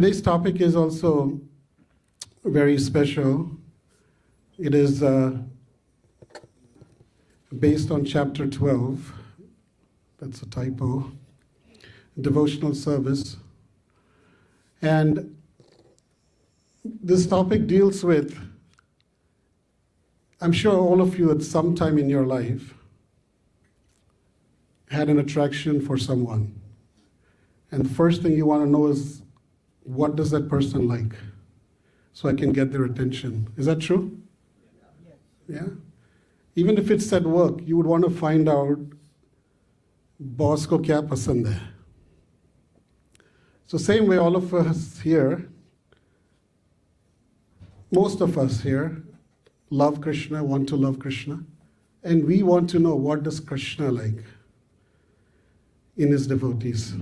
Today's topic is also very special. It is based on chapter 12. That's a typo. Devotional service. And this topic deals with, I'm sure all of you at some time in your life had an attraction for someone. And the first thing you want to know is, what does that person like? So I can get their attention. Is that true? Yeah? Even if it's at work, you would want to find out, boss ko kya pasand hai? So same way all of us here, most of us here, love Krishna, want to love Krishna, and we want to know, what does Krishna like in his devotees?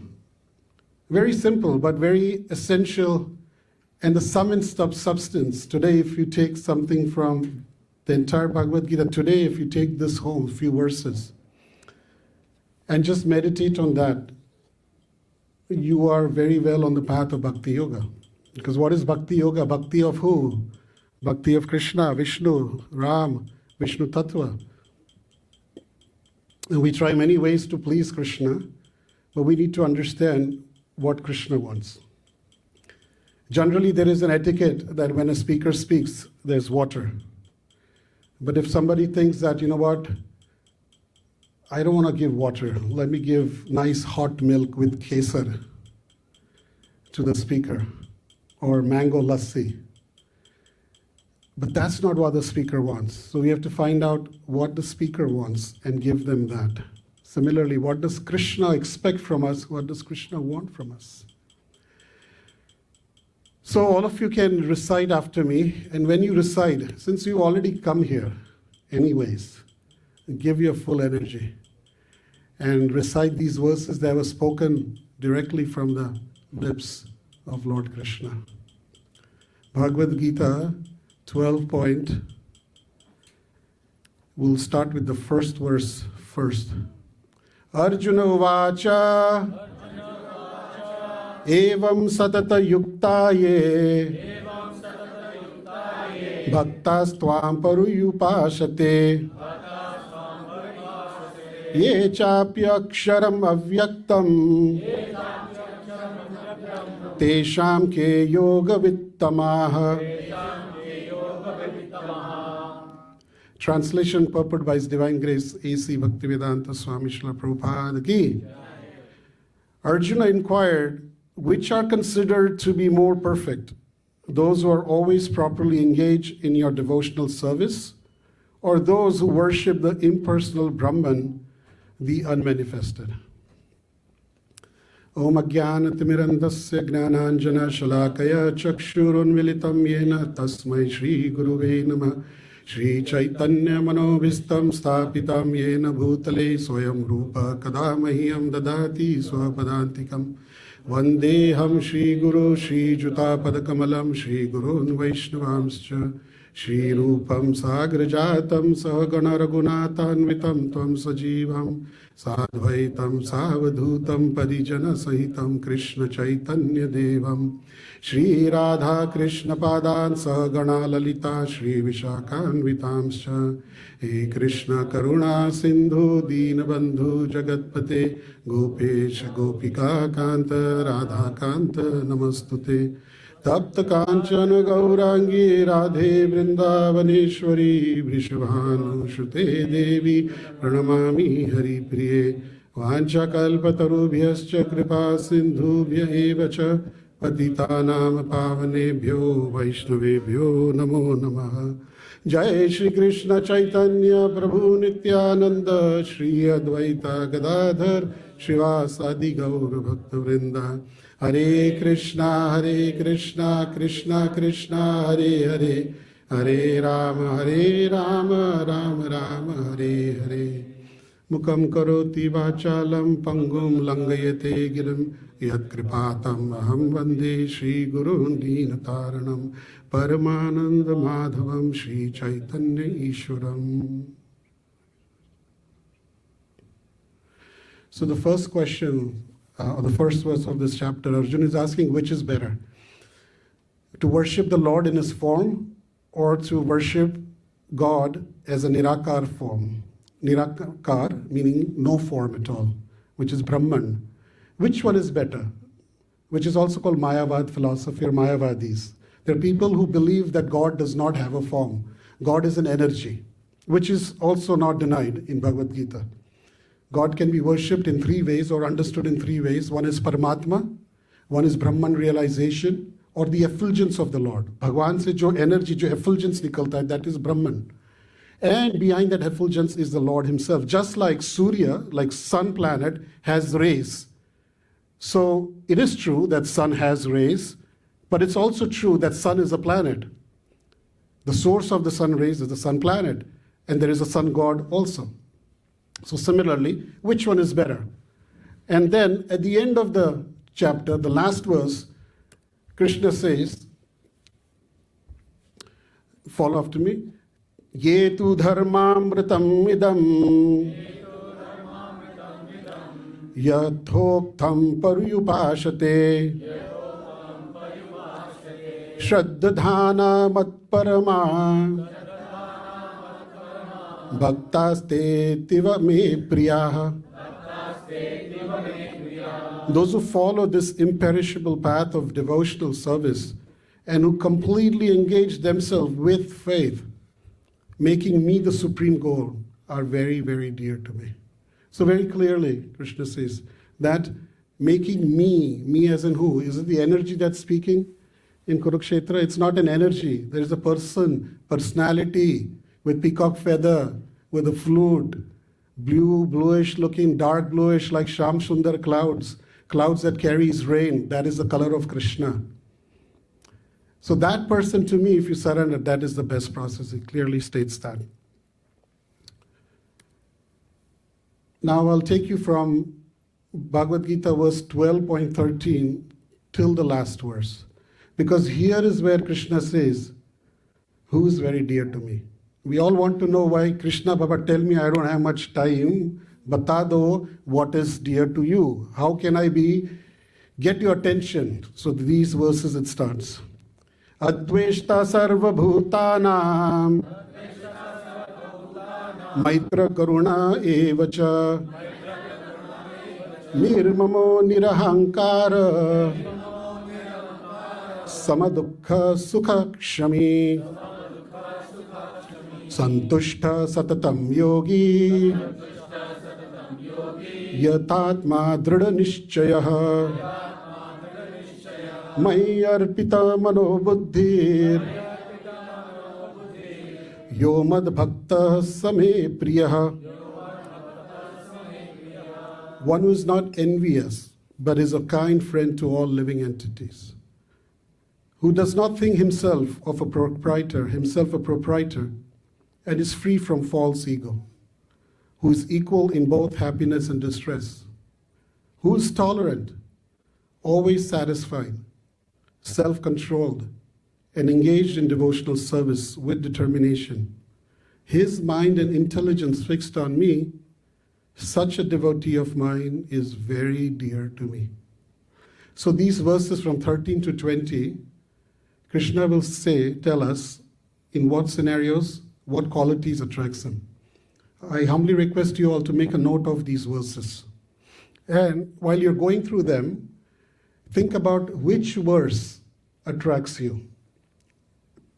Very simple, but very essential, and the sum and substance. Today, if you take something from the entire Bhagavad Gita, today, if you take this home, a few verses, and just meditate on that, you are very well on the path of Bhakti Yoga. Because what is Bhakti Yoga? Bhakti of who? Bhakti of Krishna, Vishnu, Ram, Vishnu Tattva. And we try many ways to please Krishna, but we need to understand what Krishna wants. Generally, there is an etiquette that when a speaker speaks, there's water. But if somebody thinks that, you know what, I don't want to give water, let me give nice hot milk with kesar to the speaker, or mango lassi. But that's not what the speaker wants. So we have to find out what the speaker wants and give them that. Similarly, what does Krishna expect from us? What does Krishna want from us? So all of you can recite after me. And when you recite, since you already come here anyways, give your full energy. And recite these verses that were spoken directly from the lips of Lord Krishna. Bhagavad Gita 12 point. We'll start with the first verse first. Arjuna Vacha Evam Satata Yuktaye Bhaktas Tvam Paruyupashate Ye Chapyaksharam Avyaktam Tesham Ke Yoga Vittamaha. Translation purport by His Divine Grace A.C. Bhaktivedanta Swami Srila Prabhupada Ki. Arjuna inquired, which are considered to be more perfect, those who are always properly engaged in your devotional service, or those who worship the impersonal Brahman, the unmanifested? Om Ajnanatimirandasya Gnananjana Shalakaya Chakshurunmilitam Yena Tasmai Shri Guruve Namah. Shri Chaitanya Manobhistam Sthapitam Yena Bhutale Swayam Rupa Kadamahyam Dadati Swapadantikam Vandeham Shri Guru Shri Juta Padakamalam Shri Gurun Vaishnavamscha Shri Rupam Sagrajatam Sahagana Raghunatanvitam Tvam Sajivam Sadvaitam Savadhutam Parijana Sahitam Krishna Chaitanya Devam Shri Radha Krishna Padan Sahagana Lalita Shri Vishakhanvitamscha He Krishna Karuna Sindhu Deenabandhu Jagatpate Gopesh Gopika Kanta Radha Kanta Namastute Tapta Kanchana Gaurangi Radhe Vrindavaneshwari Vrishabhanu Shute Devi Pranamami Hari Priye Vancha Kalpatarubhyascha Kripa Sindhubhya Evacha Patitanam Pavanebhyo Vaishnavebhyo Namo Namaha. Jai Shri Krishna Chaitanya Prabhu Nityananda Shri Advaita Gadadhar Shivasadi Gaur Bhakta Vrinda. Hare Krishna Krishna Krishna Hare Hare Hare Rama Rama Rama Hare Hare. Mukam karoti vachalam pangum langayate giram yat kripatam aham vande Shri Gurun Deenataranam Paramananda Madhavam Shri Chaitanya Ishwaram. So the first question, or the first verse of this chapter, Arjuna is asking which is better. to worship the Lord in his form or to worship God as a Nirakar form. Nirakar meaning no form at all, which is Brahman. Which one is better? Which is also called Mayavad philosophy or Mayavadis. There are people who believe that God does not have a form. God is an energy, which is also not denied in Bhagavad Gita. God can be worshipped in three ways or understood in three ways. One is Paramatma, one is Brahman realization, or the effulgence of the Lord. Bhagwan se jo energy, jo effulgence nikalta hai, that is Brahman. And behind that effulgence is the Lord himself. Just like Surya, like sun planet, has rays. So it is true that sun has rays, but it's also true that sun is a planet. The source of the sun rays is the sun planet, and there is a sun god also. So similarly, which one is better? And then at the end of the chapter, the last verse, Krishna says, follow after me, Ye tu dharmamritam idam yathoktam paryupashate Shraddhana matparama Bhaktaste tiva me priyaha. Those who follow this imperishable path of devotional service and who completely engage themselves with faith, making me the supreme goal, are very, very dear to me. So very clearly, Krishna says that making me as in who? Is it the energy that's speaking in Kurukshetra? It's not an energy. There is a person, personality, with peacock feather, with a flute, bluish looking, dark bluish like Sham Sundar clouds that carries rain. That is the color of Krishna. So that person, to me, if you surrender, that is the best process. It clearly states that. Now I'll take you from Bhagavad Gita verse 12.13 till the last verse. Because here is where Krishna says, who is very dear to me? We all want to know why. Krishna, Baba, tell me, I don't have much time. Bata do what is dear to you. How can I get your attention? So these verses it starts. Adveshta sarva bhutanam maitra karuna evacha nirmamo nirahankara samadukha sukha kshami Santushta satatam yogi yatatma drida nishchayaha Mai arpita mano buddhir yo mad bhakta same priyaha. One who is not envious but is a kind friend to all living entities, who does not think himself a proprietor, and is free from false ego, who is equal in both happiness and distress, who is tolerant, always satisfied, self-controlled, and engaged in devotional service with determination, his mind and intelligence fixed on me, such a devotee of mine is very dear to me. So these verses from 13 to 20, Krishna will tell us in what scenarios, what qualities attracts him. I humbly request you all to make a note of these verses. And while you're going through them, think about which verse attracts you.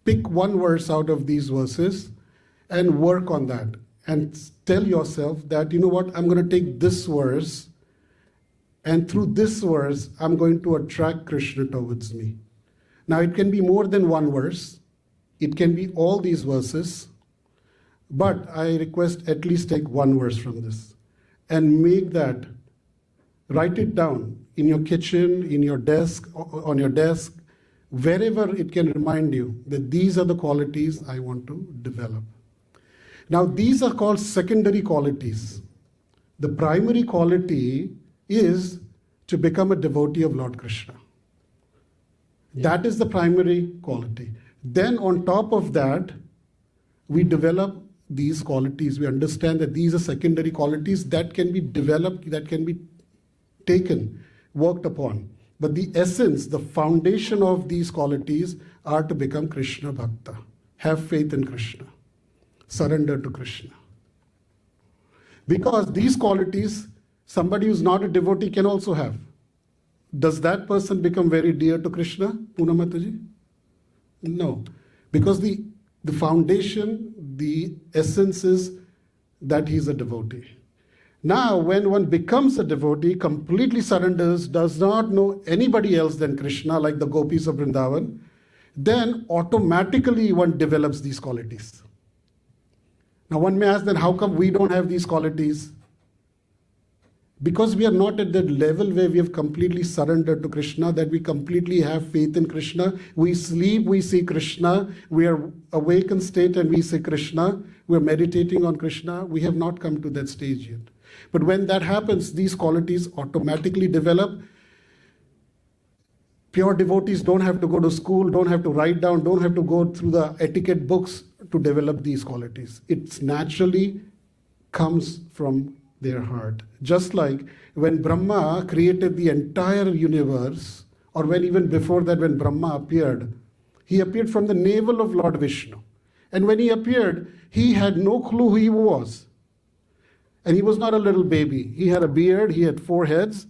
Pick one verse out of these verses and work on that. And tell yourself that, you know what, I'm going to take this verse, and through this verse, I'm going to attract Krishna towards me. Now, it can be more than one verse. It can be all these verses. But I request at least take one verse from this and make that, write it down in your kitchen, in your desk, on your desk, wherever it can remind you that these are the qualities I want to develop. Now, these are called secondary qualities. The primary quality is to become a devotee of Lord Krishna. That is the primary quality. Then on top of that, we develop these qualities. We understand that these are secondary qualities that can be developed, that can be taken, worked upon. But the essence, the foundation of these qualities are to become Krishna Bhakta. Have faith in Krishna. Surrender to Krishna. Because these qualities, somebody who's not a devotee can also have. Does that person become very dear to Krishna, Poonamataji? No. Because the foundation, the essence is that he's a devotee. Now, when one becomes a devotee, completely surrenders, does not know anybody else than Krishna, like the gopis of Vrindavan, then automatically one develops these qualities. Now, one may ask, then how come we don't have these qualities? Because we are not at that level where we have completely surrendered to Krishna, that we completely have faith in Krishna. We sleep, we see Krishna. We are awakened state and we see Krishna. We are meditating on Krishna. We have not come to that stage yet. But when that happens, these qualities automatically develop. Pure devotees don't have to go to school, don't have to write down, don't have to go through the etiquette books to develop these qualities. It naturally comes from their heart. Just like when Brahma created the entire universe, or when even before that when Brahma appeared, he appeared from the navel of Lord Vishnu. And when he appeared, he had no clue who he was. And he was not a little baby. He had a beard, he had 4 heads,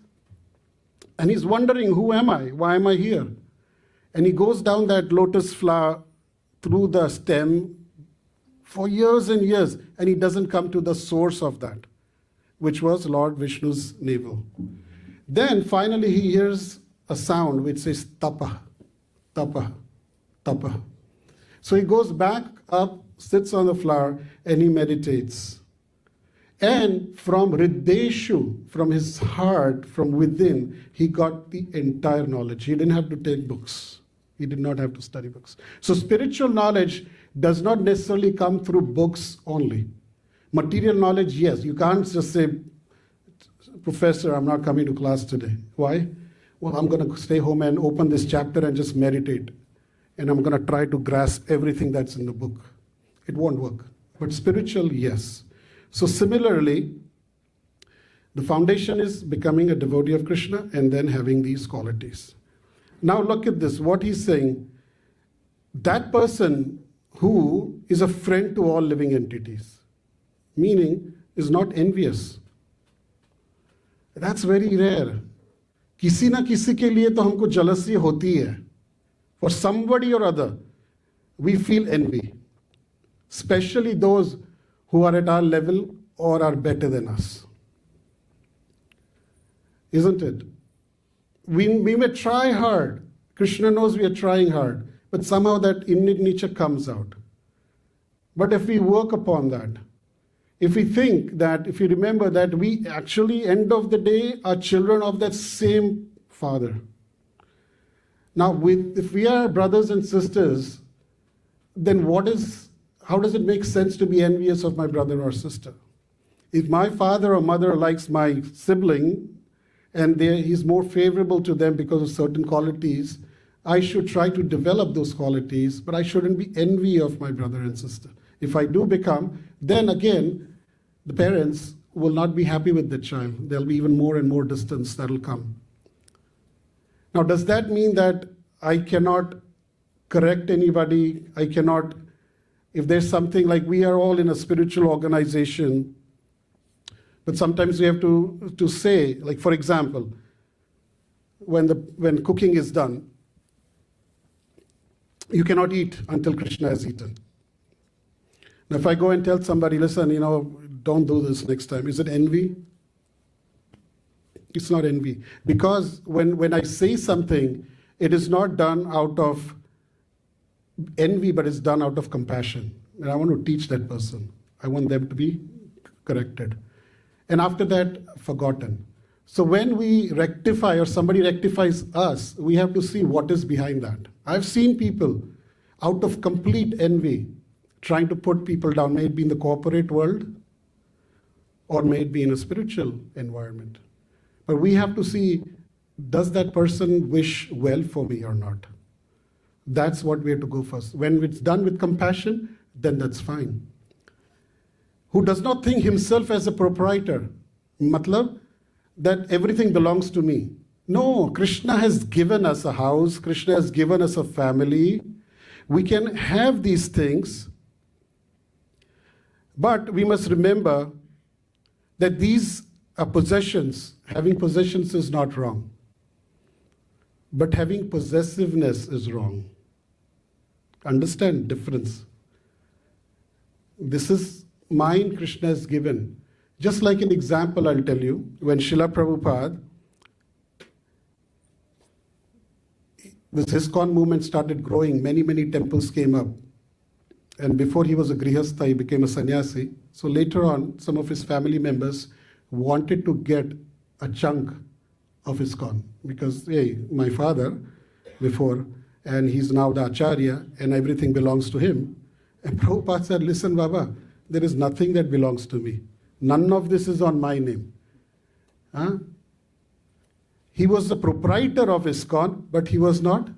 and he's wondering, who am I? Why am I here? And he goes down that lotus flower through the stem for years and years, and he doesn't come to the source of that, which was Lord Vishnu's navel. Then finally he hears a sound which says tapa, tapa, tapa. So he goes back up, sits on the flower, and he meditates. And from Hrideshu, from his heart, from within, he got the entire knowledge. He didn't have to take books. He did not have to study books. So spiritual knowledge does not necessarily come through books only. Material knowledge, yes. You can't just say, Professor, I'm not coming to class today. Why? Well, I'm going to stay home and open this chapter and just meditate. And I'm going to try to grasp everything that's in the book. It won't work. But spiritual, yes. So similarly, the foundation is becoming a devotee of Krishna and then having these qualities. Now look at this, what he's saying. That person who is a friend to all living entities, meaning is not envious. That's very rare. किसी ना किसी के लिए तो हमको jealousy होती है. For somebody or other, we feel envy. Especially those who are at our level or are better than us. Isn't it? We may try hard. Krishna knows we are trying hard. But somehow that innate nature comes out. But if we work upon that, if we think that, if you remember that we actually, end of the day, are children of that same Father. Now, if we are brothers and sisters, then how does it make sense to be envious of my brother or sister? If my father or mother likes my sibling and he's more favorable to them because of certain qualities, I should try to develop those qualities, but I shouldn't be envy of my brother and sister. If I do become, then again, the parents will not be happy with the child. There'll be even more and more distance that'll come. Now, does that mean that I cannot correct anybody? I cannot, if there's something like we are all in a spiritual organization, but sometimes we have to say, like for example, when cooking is done, you cannot eat until Krishna has eaten. Now, if I go and tell somebody, listen, don't do this next time, is it envy? It's not envy. Because when I say something, it is not done out of envy, but it's done out of compassion. And I want to teach that person. I want them to be corrected. And after that, forgotten. So when we rectify or somebody rectifies us, we have to see what is behind that. I've seen people out of complete envy trying to put people down, may it be in the corporate world or may it be in a spiritual environment. But we have to see, does that person wish well for me or not? That's what we have to go first. When it's done with compassion, then that's fine. Who does not think himself as a proprietor, matlab, that everything belongs to me. No, Krishna has given us a house, Krishna has given us a family. We can have these things, but we must remember that these are possessions. Having possessions is not wrong, but having possessiveness is wrong. Understand difference. This is mine, Krishna has given. Just like an example I'll tell you, when Srila Prabhupada, this ISKCON movement started growing, many temples came up. And before he was a grihastha, he became a sannyasi. So later on, some of his family members wanted to get a chunk of ISKCON because, hey, my father before, and he's now the acharya, and everything belongs to him. And Prabhupada said, listen, Baba, there is nothing that belongs to me. None of this is on my name. Huh? He was the proprietor of ISKCON, but he was not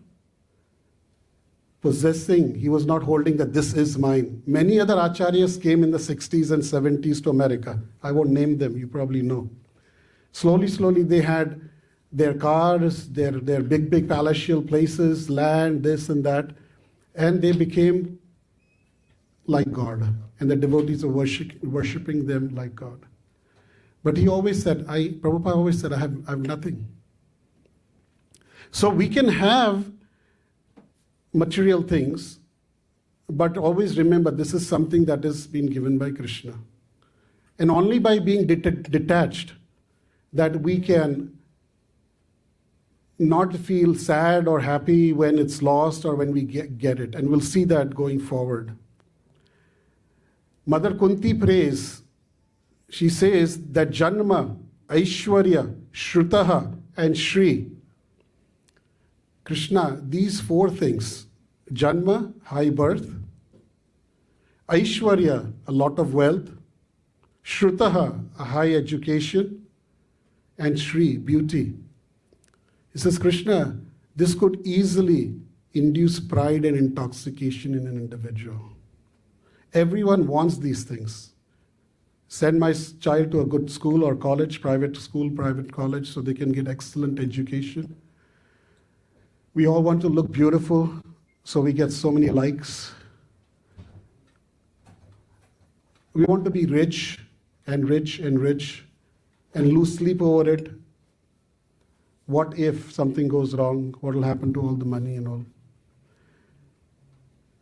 possessing, he was not holding that this is mine. Many other acharyas came in the 60s and 70s to America. I won't name them, you probably know. Slowly, they had their cars, their big palatial places, land, this and that, and they became like God. And the devotees are worshipping them like God. But he always said, Prabhupada always said, I have nothing. So we can have material things, but always remember this is something that has been given by Krishna. And only by being detached that we can not feel sad or happy when it's lost or when we get it. And we'll see that going forward. Mother Kunti prays, she says that Janma, Aishwarya, Shrutaha, and Shri, Krishna, these four things, Janma, high birth, Aishwarya, a lot of wealth, Shrutaha, a high education, and Shri, beauty. He says, Krishna, this could easily induce pride and intoxication in an individual. Everyone wants these things. Send my child to a good school or college, private school, private college, so they can get excellent education. We all want to look beautiful, so we get so many likes. We want to be rich and rich and rich and lose sleep over it. What if something goes wrong? What will happen to all the money and all?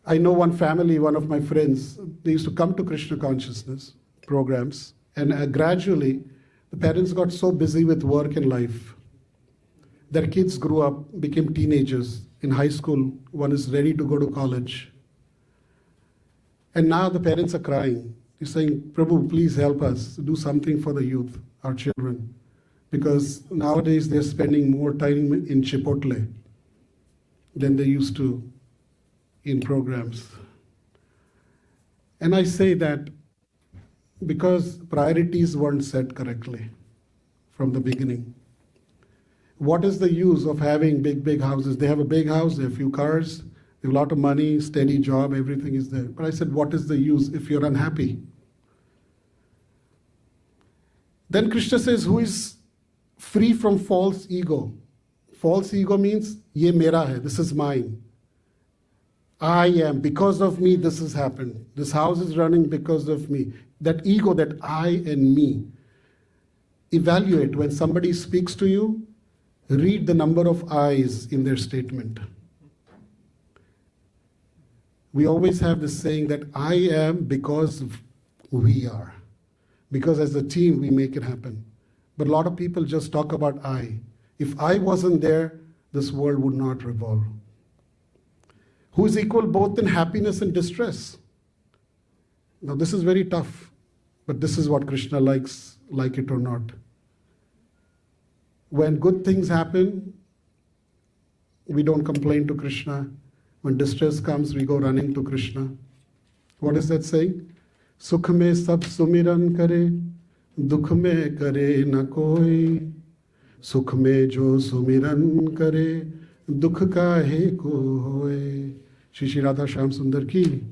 I know one family, one of my friends, they used to come to Krishna consciousness programs, and gradually the parents got so busy with work and life. Their kids grew up, became teenagers in high school. One is ready to go to college. And now the parents are crying. They're saying, Prabhu, please help us do something for the youth, our children. Because nowadays they're spending more time in Chipotle than they used to in programs. And I say that because priorities weren't set correctly from the beginning. What is the use of having big houses? They have a big house, they have a few cars, they have a lot of money, steady job, everything is there. But I said, what is the use if you're unhappy? Then Krishna says, who is free from false ego? False ego means, ye mera hai, this is mine. I am, because of me this has happened. This house is running because of me. That ego, that I and me. Evaluate when somebody speaks to you, read the number of I's in their statement. We always have this saying that I am because we are. Because as a team we make it happen. But a lot of people just talk about I. If I wasn't there, this world would not revolve. Who is equal both in happiness and distress? Now this is very tough, but this is what Krishna likes, like it or not. When good things happen, we don't complain to Krishna. When distress comes, we go running to Krishna. What is that saying? Sukh mein sab sumiran kare, dukh mein kare na koi. Sukh mein jo sumiran kare, dukh kahe ko hoye. Shri Shri Radha Shyam Sundar ki,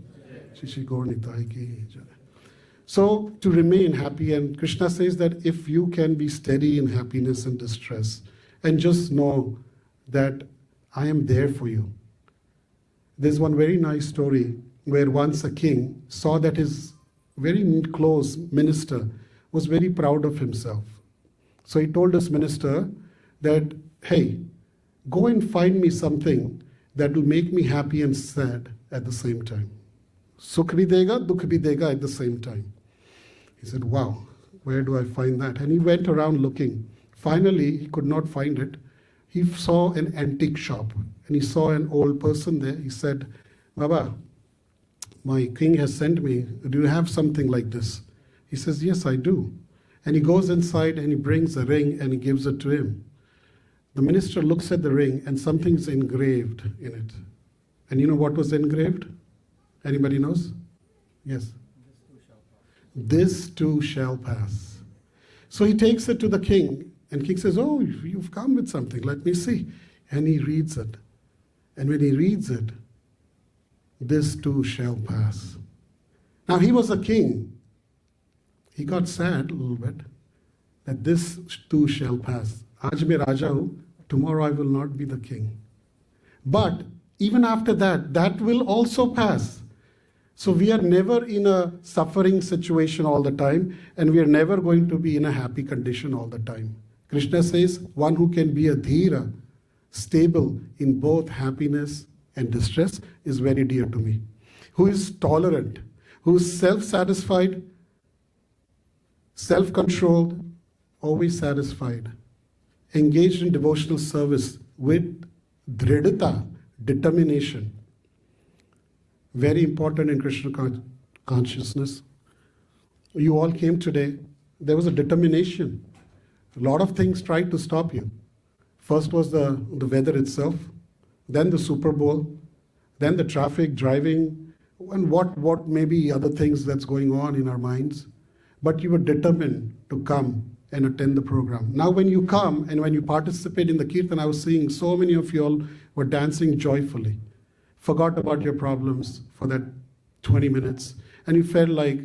Shri Shri Gaur Nitai ki. So to remain happy, and Krishna says that if you can be steady in happiness and distress, and just know that I am there for you. There's one very nice story where once a king saw that his very close minister was very proud of himself. So he told his minister that, hey, go and find me something that will make me happy and sad at the same time. Sukh bhi dega, dukh bhi dega at the same time. He said, wow, where do I find that? And he went around looking. Finally, he could not find it. He saw an antique shop and he saw an old person there. He said, Baba, my king has sent me. Do you have something like this? He says, yes, I do. And he goes inside and he brings a ring and he gives it to him. The minister looks at the ring and something's engraved in it. And you know what was engraved? Anybody knows? Yes. This too shall pass. So he takes it to the king, and king says, oh, you've come with something, let me see. And he reads it. And when he reads it, this too shall pass. Now he was a king. He got sad a little bit that this too shall pass. Aaj mein raja hu, tomorrow I will not be the king. But even after that, that will also pass. So we are never in a suffering situation all the time, and we are never going to be in a happy condition all the time. Krishna says, one who can be a dhira, stable in both happiness and distress, is very dear to me. Who is tolerant, who is self-satisfied, self-controlled, always satisfied, engaged in devotional service with dridhata, determination. Very important in Krishna consciousness. You all came today, there was a determination. A lot of things tried to stop you. First was the weather itself, then the Super Bowl, then the traffic, driving, and what maybe other things that's going on in our minds. But you were determined to come and attend the program. Now when you come and when you participate in the Kirtan, I was seeing so many of you all were dancing joyfully. Forgot about your problems for that 20 minutes. And you felt like,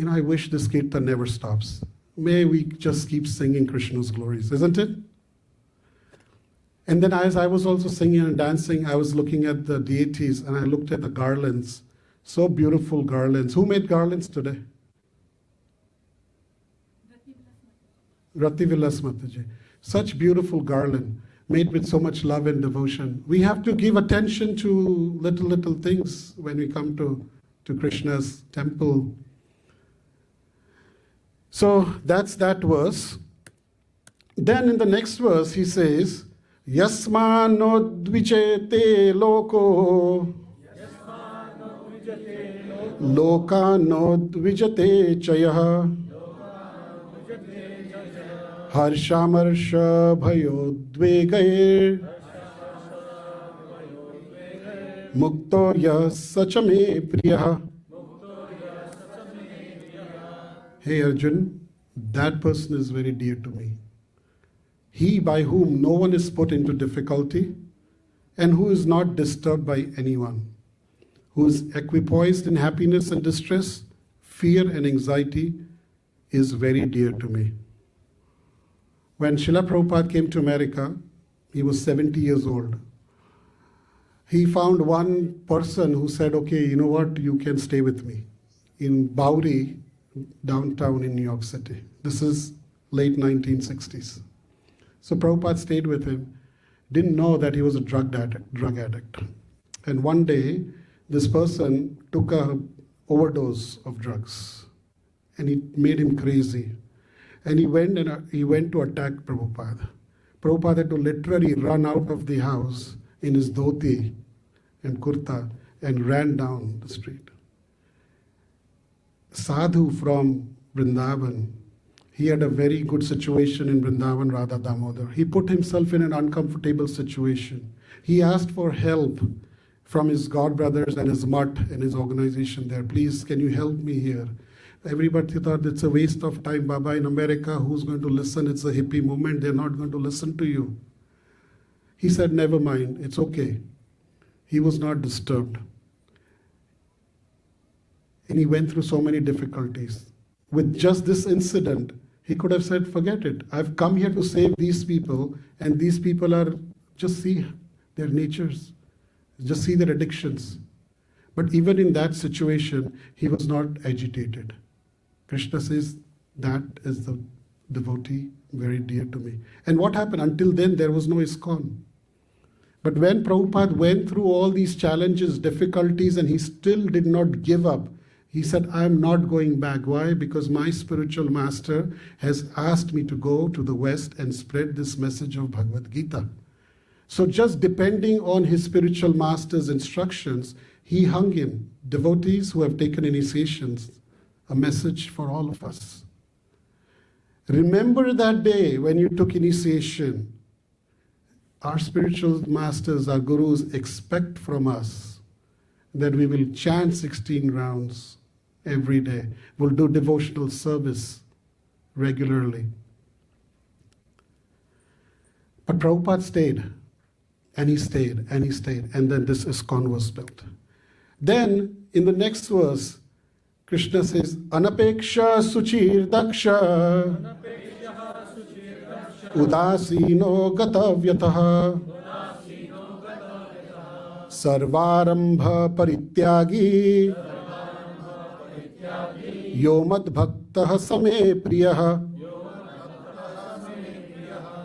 I wish this Kirtan never stops. May we just keep singing Krishna's glories, isn't it? And then as I was also singing and dancing, I was looking at the deities and I looked at the garlands. So beautiful garlands. Who made garlands today? Rati Vilas Mataji. Such beautiful garland, made with so much love and devotion. We have to give attention to little things when we come to Krishna's temple. So that's that verse. Then in the next verse he says, Yasmano dvijete loko Lokano dvijate chayah Harshamarsha bhayodvegair Mukto yasachame priya. Hey Arjun, that person is very dear to me. He by whom no one is put into difficulty and who is not disturbed by anyone, who is equipoised in happiness and distress, fear and anxiety, is very dear to me. When Srila Prabhupada came to America, he was 70 years old. He found one person who said, okay, you know what, you can stay with me in Bowery, downtown in New York City. This is late 1960s. So Prabhupada stayed with him, didn't know that he was a drug addict. And one day, this person took an overdose of drugs and it made him crazy. And he went to attack Prabhupada. Prabhupada had to literally run out of the house in his dhoti and kurta and ran down the street. Sadhu from Vrindavan, he had a very good situation in Vrindavan, Radha Damodar. He put himself in an uncomfortable situation. He asked for help from his god brothers and his mutt and his organization there. Please, can you help me here? Everybody thought it's a waste of time, Baba. In America, who's going to listen? It's a hippie movement. They're not going to listen to you. He said, never mind. It's okay. He was not disturbed. And he went through so many difficulties. With just this incident, He could have said, forget it. I've come here to save these people, and these people are, just see their natures, just see their addictions. But even in that situation, he was not agitated. Krishna says, that is the devotee very dear to me. And what happened? Until then, there was no ISKCON. But when Prabhupada went through all these challenges, difficulties, and he still did not give up, he said, I am not going back. Why? Because my spiritual master has asked me to go to the West and spread this message of Bhagavad Gita. So just depending on his spiritual master's instructions, he hung in. Devotees who have taken initiations, a message for all of us. Remember that day when you took initiation. Our spiritual masters, our gurus expect from us that we will chant 16 rounds every day. We'll do devotional service regularly. But Prabhupada stayed, and he stayed, and he stayed, and then this ISKCON was built. Then, in the next verse, Krishna says, Anapeksha suchir daksha udasino gatavyataha sarvarambha parityagi yo mad bhaktah same priyah.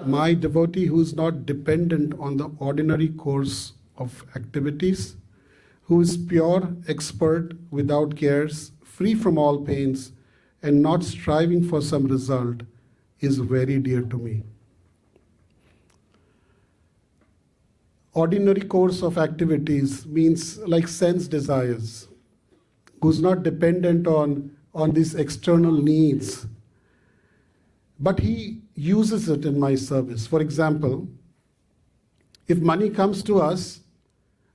My devotee who is not dependent on the ordinary course of activities, who is pure, expert, without cares, free from all pains, and not striving for some result, is very dear to me. Ordinary course of activities means like sense desires, who's not dependent on these external needs, but he uses it in my service. For example, if money comes to us,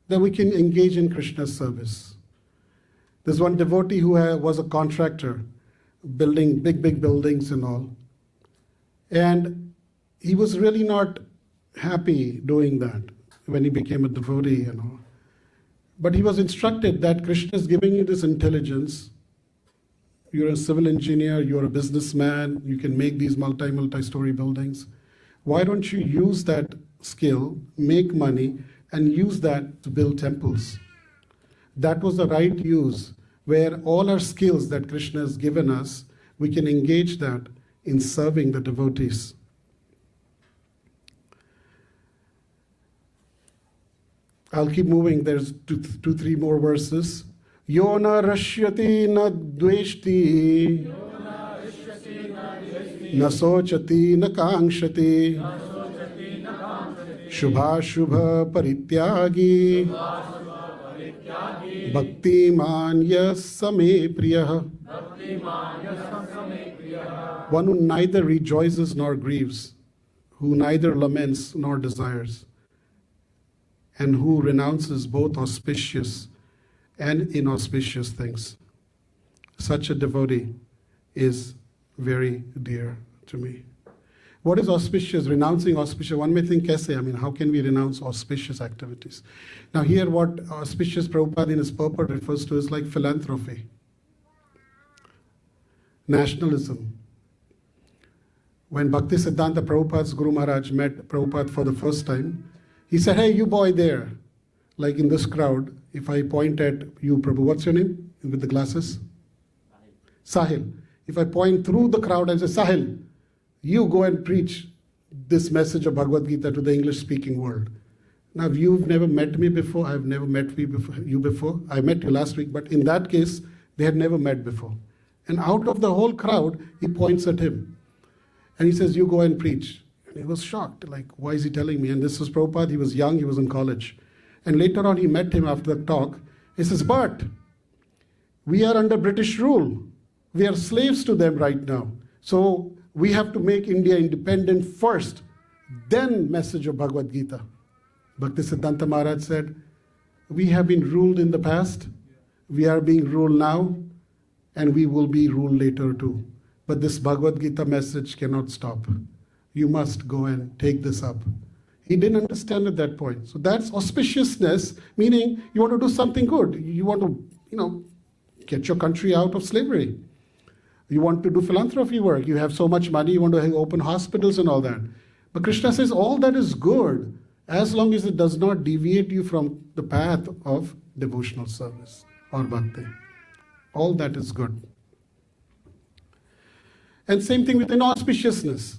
then we can engage in Krishna's service. There's one devotee who was a contractor, building big buildings and all. And he was really not happy doing that when he became a devotee and all. But he was instructed that Krishna is giving you this intelligence. You're a civil engineer, you're a businessman, you can make these multi-story buildings. Why don't you use that skill, make money, and use that to build temples? That was the right use, where all our skills that Krishna has given us, we can engage that in serving the devotees. I'll keep moving. There's two, three more verses. Yo na rashyati na dveshti, na sochati na kankshati, shubha shubha parityagi, bhaktiman yas same priyah. One who neither rejoices nor grieves, who neither laments nor desires, and who renounces both auspicious and inauspicious things. Such a devotee is very dear to me. What is auspicious? Renouncing auspicious. One may think, kaise? I mean, how can we renounce auspicious activities? Now here what auspicious Prabhupada in his purport refers to is like philanthropy, nationalism. When Bhakti Siddhanta Prabhupada's Guru Maharaj met Prabhupada for the first time, he said, hey, you boy there, like in this crowd, if I point at you, Prabhu, what's your name with the glasses? Sahil. If I point through the crowd and say, Sahil, you go and preach this message of Bhagavad Gita to the English-speaking world. Now, you've never met me before. I've never met you before. I met you last week, but in that case, they had never met before. And out of the whole crowd, he points at him. And he says, you go and preach. And he was shocked, like, why is he telling me? And this was Prabhupada. He was young. He was in college. And later on, he met him after the talk. He says, but we are under British rule. We are slaves to them right now. So we have to make India independent first, then message of Bhagavad Gita. Bhakti Siddhanta Maharaj said, we have been ruled in the past, we are being ruled now, and we will be ruled later too. But this Bhagavad Gita message cannot stop. You must go and take this up. He didn't understand at that point. So that's auspiciousness, meaning you want to do something good. You want to, get your country out of slavery. You want to do philanthropy work. You have so much money, you want to open hospitals and all that. But Krishna says all that is good as long as it does not deviate you from the path of devotional service or bhakti. All that is good. And same thing with inauspiciousness.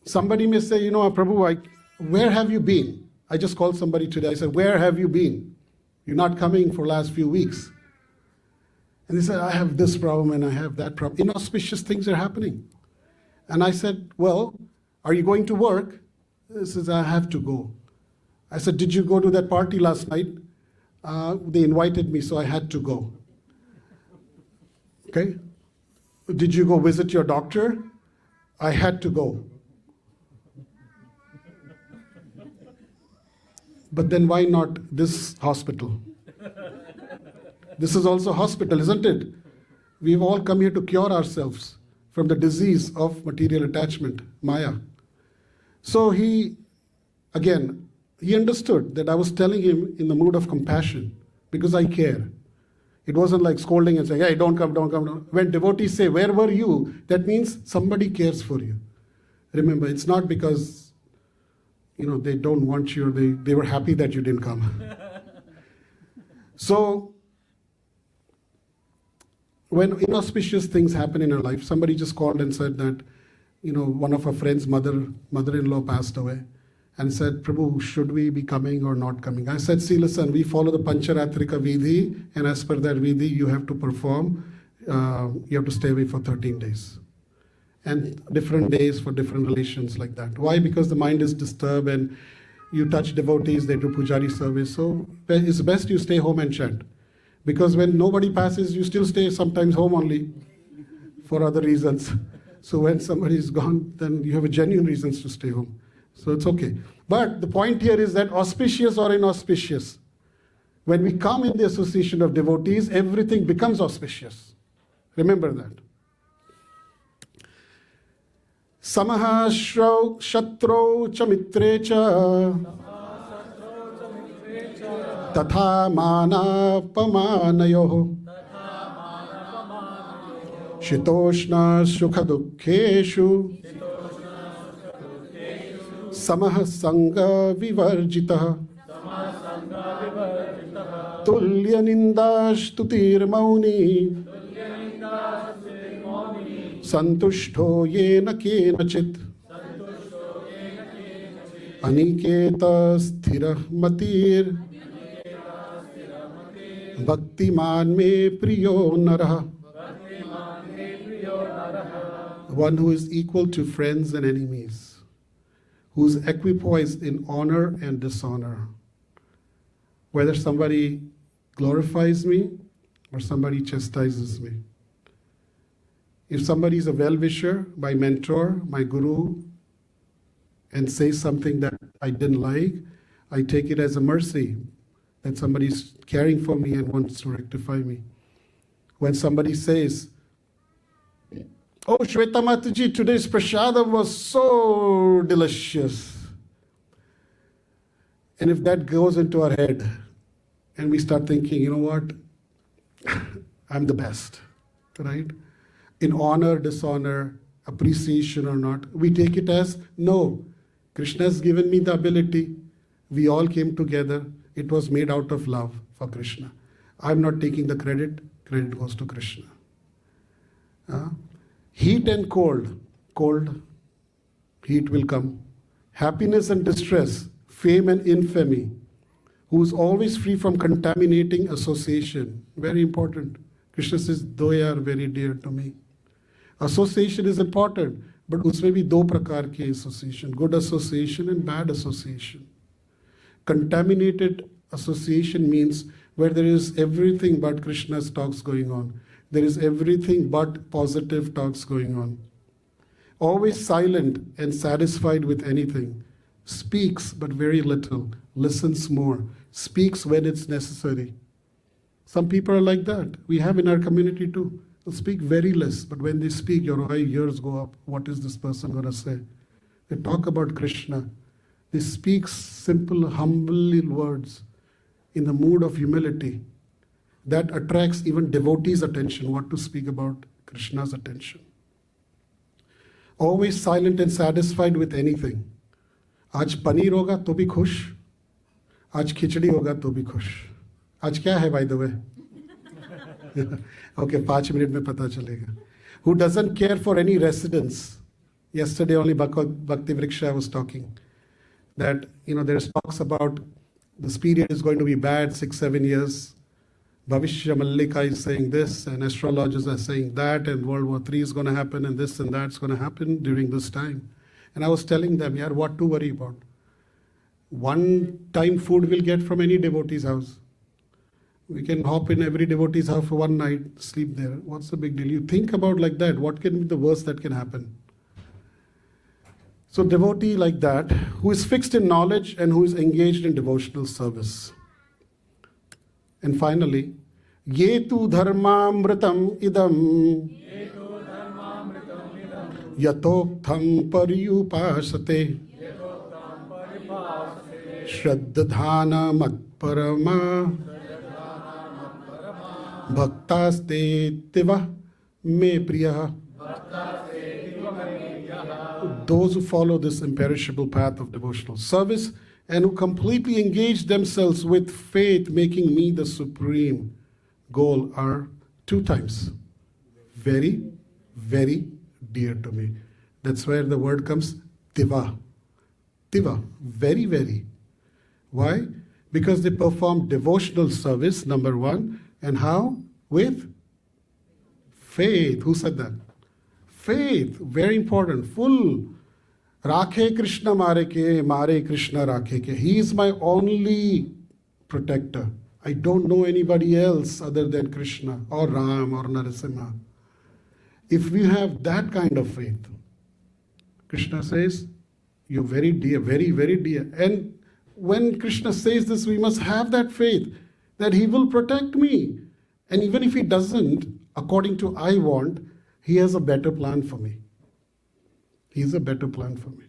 Somebody may say, Prabhu, where have you been? I just called somebody today. I said, where have you been? You're not coming for the last few weeks. And they said, I have this problem and I have that problem. Inauspicious things are happening. And I said, well, are you going to work? He says, I have to go. I said, did you go to that party last night? They invited me, so I had to go. Okay? Did you go visit your doctor? I had to go. But then why not this hospital? This is also a hospital, isn't it? We've all come here to cure ourselves from the disease of material attachment, Maya. So he understood that I was telling him in the mood of compassion because I care. It wasn't like scolding and saying, hey, don't come. When devotees say, where were you? That means somebody cares for you. Remember, it's not because, they don't want you or they were happy that you didn't come. So, when inauspicious things happen in our life, somebody just called and said that, one of our friends' mother-in-law passed away and said, Prabhu, should we be coming or not coming? I said, see, listen, we follow the Pancharatrika Vidhi, and as per that Vidhi, you have to perform, you have to stay away for 13 days. And different days for different relations like that. Why? Because the mind is disturbed and you touch devotees, they do pujari service. So it's best you stay home and chant. Because when nobody passes, you still stay sometimes home only for other reasons. So when somebody is gone, then you have a genuine reasons to stay home. So it's okay. But the point here is that auspicious or inauspicious, when we come in the association of devotees, everything becomes auspicious. Remember that. Samaha shatro cha mitre cha tatha mana pamanayoh shitoshna sukha dukkheshu samah sangha vivarjitah tulya nindastutir mauni santushto yena kenachit aniketa sthira matir bhaktiman me priyo narah. One who is equal to friends and enemies, who is equipoised in honor and dishonor. Whether somebody glorifies me or somebody chastises me. If somebody is a well-wisher, my mentor, my guru, and says something that I didn't like, I take it as a mercy that somebody is caring for me and wants to rectify me. When somebody says, oh, Shweta Mataji, today's prasadam was so delicious. And if that goes into our head and we start thinking, you know what, I'm the best, right? In honor, dishonor, appreciation or not, we take it as, no, Krishna has given me the ability. We all came together. It was made out of love for Krishna. I'm not taking the credit. Credit goes to Krishna. Heat and cold, heat will come. Happiness and distress, fame and infamy, who is always free from contaminating association. Very important. Krishna says, they are very dear to me. Association is important, but उसमें भी दो प्रकार की association, good association and bad association. Contaminated association means where there is everything but Krishna's talks going on. There is everything but positive talks going on. Always silent and satisfied with anything. Speaks but very little. Listens more. Speaks when it's necessary. Some people are like that. We have in our community too. They speak very less, but when they speak, your ears go up. What is this person going to say? They talk about Krishna. They speak simple, humble words in the mood of humility. That attracts even devotees' attention, what to speak about Krishna's attention. always silent and satisfied with anything. आज पनीर होगा तो भी खुश, आज खिचड़ी होगा तो भी खुश. आज क्या है by the way? Okay, 5 minutes में पता चलेगा. Who doesn't care for any residence. Yesterday only Bhakti Vriksha was talking that, there's talks about this period is going to be bad, 6-7 years. Bhavishya Mallika is saying this, and astrologers are saying that, and World War III is going to happen, and this and that's going to happen during this time. And I was telling them, yeah, what to worry about? One time food we'll get from any devotee's house. We can hop in every devotee's house for one night, sleep there. What's the big deal? You think about like that, what can be the worst that can happen? So devotee like that, who is fixed in knowledge and who is engaged in devotional service. And finally, yetu dharmamritam idam yatoktham paryupasate shraddhana matparama bhaktaste tiva me priya. Those who follow this imperishable path of devotional service and who completely engage themselves with faith, making me the supreme goal, are 2 times very, very dear to me. That's where the word comes, tiva. Tiva, very, very. Why? Because they perform devotional service, number 1. And how? With faith. Who said that? Faith, very important, full. Rakhe Krishna mare Krishna rakhe ke. He is my only protector. I don't know anybody else other than Krishna or Ram or Narasimha. If we have that kind of faith, Krishna says, you're very dear, very, very dear. And when Krishna says this, we must have that faith that he will protect me. And even if he doesn't, according to I want, he has a better plan for me. He has a better plan for me.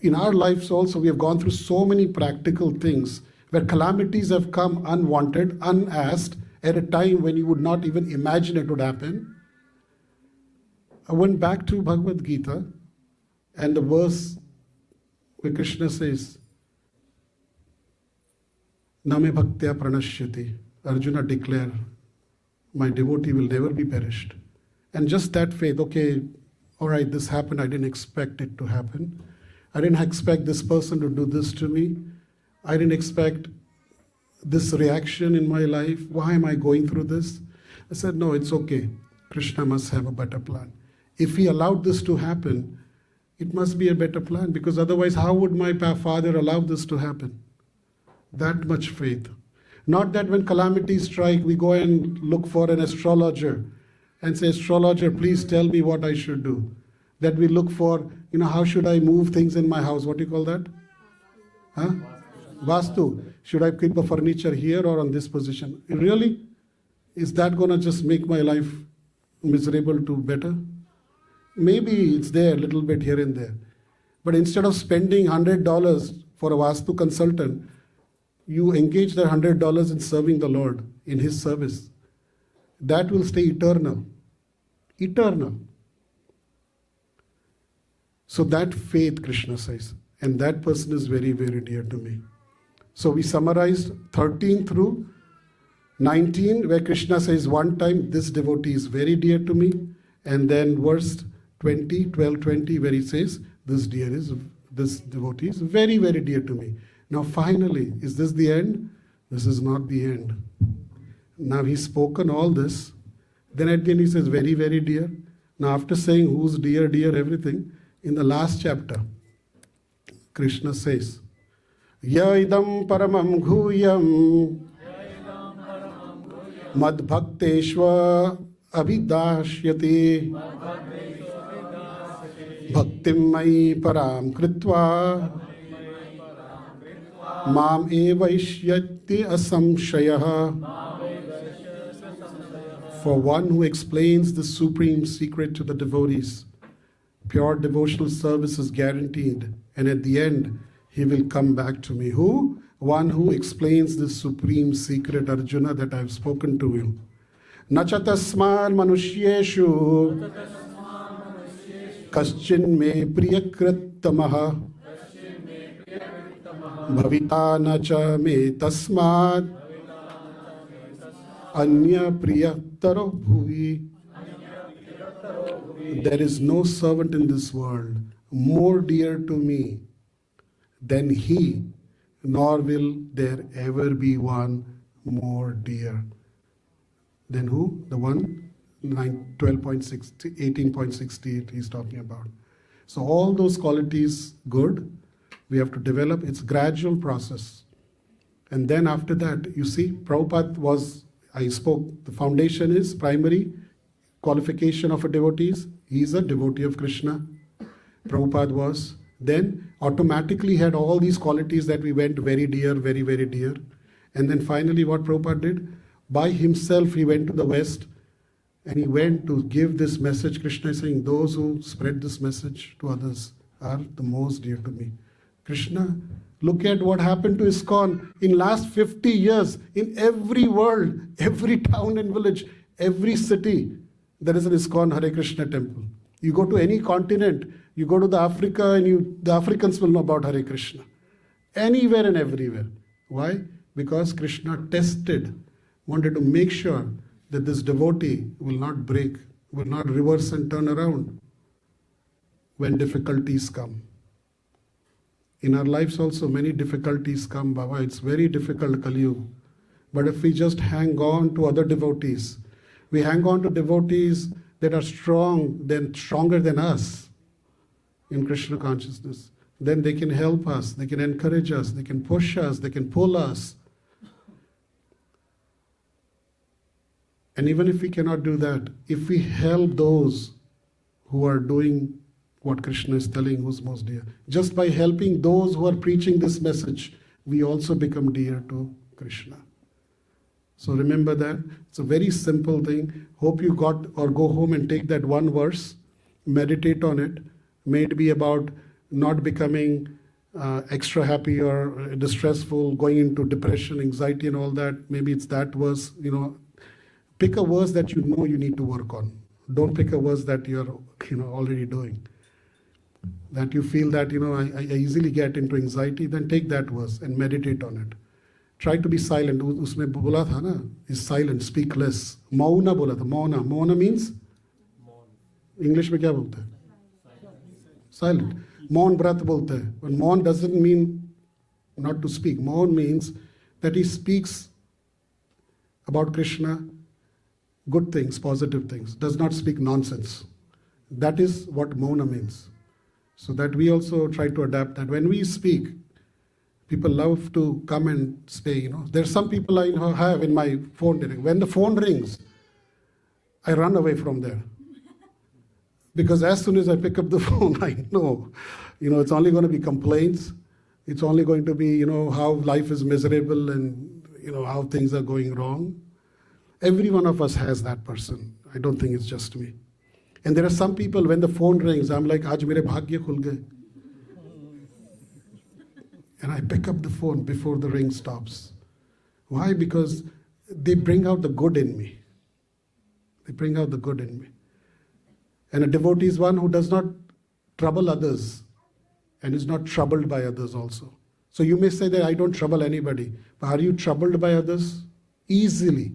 In our lives also, we have gone through so many practical things where calamities have come unwanted, unasked, at a time when you would not even imagine it would happen. I went back to Bhagavad Gita and the verse where Krishna says, Name bhaktya pranashyati. Arjuna declare, my devotee will never be perished. And just that faith, okay, all right, this happened, I didn't expect it to happen. I didn't expect this person to do this to me. I didn't expect this reaction in my life. Why am I going through this? I said, no, it's okay. Krishna must have a better plan. If he allowed this to happen, it must be a better plan, because otherwise how would my father allow this to happen? That much faith. Not that when calamities strike, we go and look for an astrologer and say, astrologer, please tell me what I should do. That we look for, how should I move things in my house? What do you call that? Huh? Vastu. Should I keep a furniture here or on this position? Really? Is that going to just make my life miserable to better? Maybe it's there a little bit here and there. But instead of spending $100 for a Vastu consultant, you engage that $100 in serving the Lord, in his service. That will stay eternal. Eternal. So that faith, Krishna says, and that person is very, very dear to me. So we summarized 13 through 19, where Krishna says one time, this devotee is very dear to me. And then verse 20, 12, 20, where he says, this devotee is very, very dear to me. Now finally, is this the end? This is not the end. Now he's spoken all this. Then at the end he says, very, very dear. Now after saying who's dear, dear, everything, in the last chapter, Krishna says, Ya idam paramam ghuyam madbhakteshva abhidashyati bhaktim mai param kritva mam evaishyati asamshayah. For one who explains the supreme secret to the devotees, pure devotional service is guaranteed, and at the end, he will come back to me. Who? One who explains this supreme secret, Arjuna, that I have spoken to you. Nachatasman manushyeshu Kaschin me priyakritamaha bhavita na cha me tasmad anya priyataro bhuvi. There is no servant in this world more dear to me than he, nor will there ever be one more dear. Then who? The one, 12.60, 18.68 he's talking about. So all those qualities, good, we have to develop. It's gradual process. And then after that, you see, Prabhupada was, I spoke, the foundation is primary qualification of a devotee. He's a devotee of Krishna. Prabhupada was. Then automatically had all these qualities that we went very dear, very, very dear. And then finally what Prabhupada did? By himself he went to the West and he went to give this message. Krishna is saying, those who spread this message to others are the most dear to me. Krishna, look at what happened to ISKCON in last 50 years. In every world, every town and village, every city, there is an ISKCON Hare Krishna temple. You go to any continent, you go to the Africa and the Africans will know about Hare Krishna. Anywhere and everywhere. Why? Because Krishna wanted to make sure that this devotee will not break, will not reverse and turn around when difficulties come. In our lives also many difficulties come, Baba. It's very difficult, Kali Yuga. But if we just hang on to other devotees, we hang on to devotees that are stronger than us in Krishna consciousness, then they can help us, they can encourage us, they can push us, they can pull us. And even if we cannot do that, if we help those who are doing what Krishna is telling, who's most dear, just by helping those who are preaching this message, we also become dear to Krishna. So remember that. It's a very simple thing. Hope you got or go home and take that one verse, meditate on it. May it be about not becoming extra happy or distressful, going into depression, anxiety and all that. Maybe it's that verse, Pick a verse that you know you need to work on. Don't pick a verse that you're already doing. That you feel that I easily get into anxiety, then take that verse and meditate on it. Try to be silent. Usme bola tha na, is silent, speak less. Mauna bola tha, mauna. Mauna means? English mein kya bolte hai? Silent. Maun brat bolte hai. But maun doesn't mean not to speak. Maun means that he speaks about Krishna, good things, positive things, does not speak nonsense. That is what mauna means. So that we also try to adapt that. When we speak, people love to come and stay, There's some people I have in my phone. When the phone rings, I run away from there. Because as soon as I pick up the phone, I know, it's only going to be complaints. It's only going to be, how life is miserable and, how things are going wrong. Every one of us has that person. I don't think it's just me. And there are some people, when the phone rings, I'm like, Aaj mere bhagya khul gaye. And I pick up the phone before the ring stops. Why? Because they bring out the good in me. They bring out the good in me. And a devotee is one who does not trouble others and is not troubled by others also. So you may say that I don't trouble anybody. But are you troubled by others? Easily.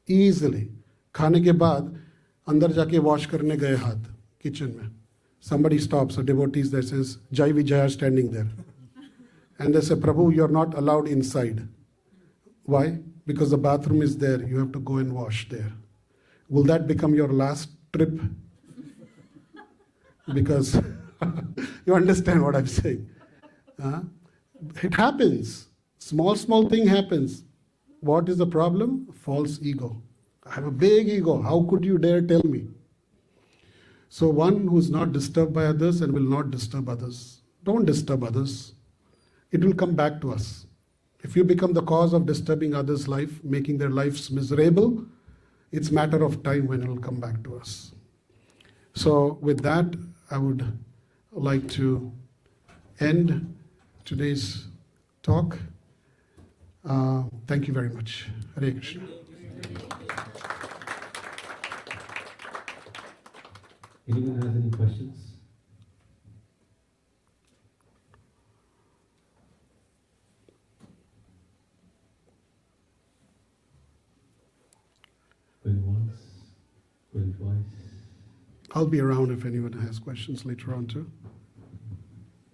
Easily. खाने के बाद अंदर जाके wash करने गए हाथ kitchen में. Somebody stops, a devotee that says, Jai Vijaya standing there. And they say, Prabhu, you're not allowed inside. Why? Because the bathroom is there. You have to go and wash there. Will that become your last trip? Because you understand what I'm saying. It happens. Small thing happens. What is the problem? False ego. I have a big ego. How could you dare tell me? So one who is not disturbed by others and will not disturb others. Don't disturb others. It will come back to us. If you become the cause of disturbing others' life, making their lives miserable, it's a matter of time when it will come back to us. So with that, I would like to end today's talk. Thank you very much. Hare Krishna. Anyone has any questions? Going once, going twice. I'll be around if anyone has questions later on too.